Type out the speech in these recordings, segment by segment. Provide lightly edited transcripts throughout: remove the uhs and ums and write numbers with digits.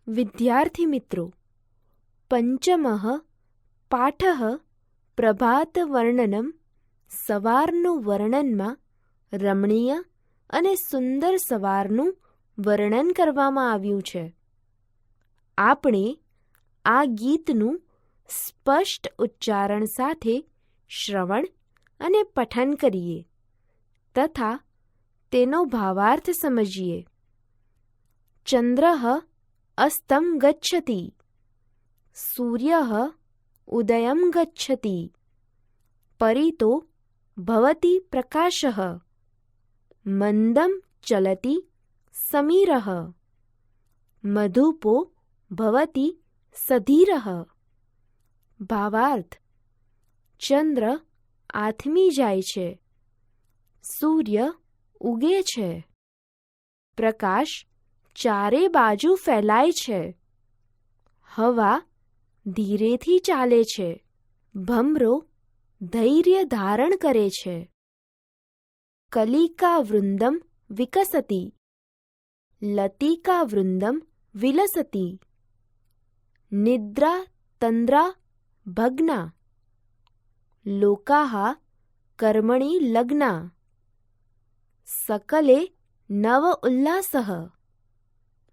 વિદ્યાર્થી મિત્રો, પંચમઃ પાઠઃ પ્રભાતવર્ણનમ. સવારનું વર્ણનમાં રમણીય અને સુંદર સવારનું વર્ણન કરવામાં આવ્યું છે. આપણે આ ગીતનું સ્પષ્ટ ઉચ્ચારણ સાથે શ્રવણ અને પઠન કરીએ તથા તેનો ભાવાર્થ સમજીએ. ચંદ્રઃ અસ્તમ ગચ્છતિ, સૂર્યઃ ઉદયમ ગચ્છતિ, પરિતો ભવતિ પ્રકાશઃ, મંદમ ચલતિ સમીરઃ, મધુપો ભવતિ સધીરઃ. ભાવાર્થ: ચંદ્ર આથમી જાય છે, સૂર્ય ઉગે છે, પ્રકાશ ચારે બાજુ ફેલાય છે, હવા ધીરેથી ચાલે છે, ભમરો ધૈર્ય ધારણ કરે છે, કલિકા વૃંદમ વિકસતિ, લતિકા વૃંદમ વિલસતિ, નિદ્રા તંદ્રા ભગ્ના, લોકાહ કર્મણિ લગ્ના, સકલે નવ ઉલ્લાસઃ,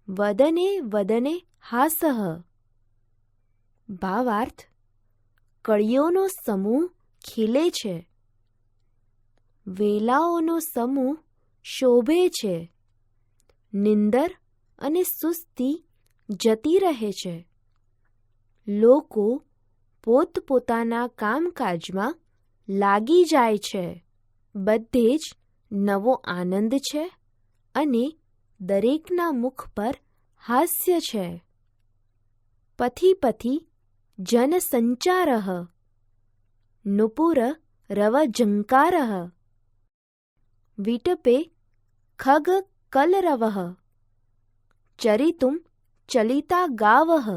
વદને વદને હાસઃ. ભાવાર્થ: કળીઓનો સમૂહ ખીલે છે, વેલાઓનો સમૂહ શોભે છે, નિંદર અને સુસ્તી જતી રહે છે, લોકો પોતપોતાના કામકાજમાં લાગી જાય છે, બધે જ નવો આનંદ છે અને દરેકના મુખ પર હાસ્ય છે. પથી પથી જનસંચારઃ, નુપુર રવઝંકારઃ, વિટપે ખગ કલરવઃ, ચરિતુમ ચલિતા ગાવઃ.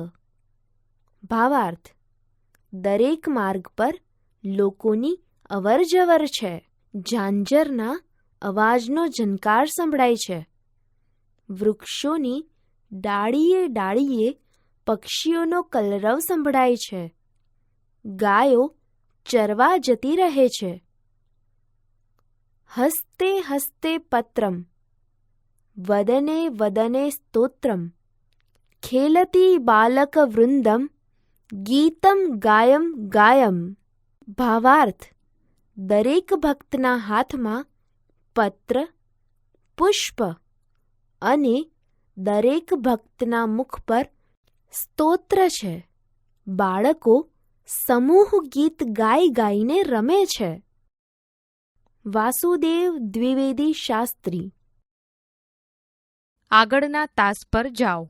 ભાવાર્થ: દરેક માર્ગ પર લોકોની અવરજવર છે, ઝાંઝરના અવાજનો ઝંકાર સંભળાય છે, વૃક્ષોની ડાળીએ ડાળીએ પક્ષીઓનો કલરવ સંભળાય છે, ગાયો ચરવા જતી રહે છે. હસ્તે હસ્તે પત્રમ, વદને વદને સ્તોત્રમ, ખેલતી બાલક વૃંદમ, ગીતમ ગાયમ ગાયમ. ભાવાર્થ: દરેક ભક્તના હાથમાં પત્ર, પુષ્પ અને દરેક ભક્તના મુખ પર સ્તોત્ર છે. બાળકો સમૂહ ગીત ગાઈ ગાઈને રમે છે. વાસુદેવ દ્વિવેદી શાસ્ત્રી. આગળના તાસ પર જાઓ.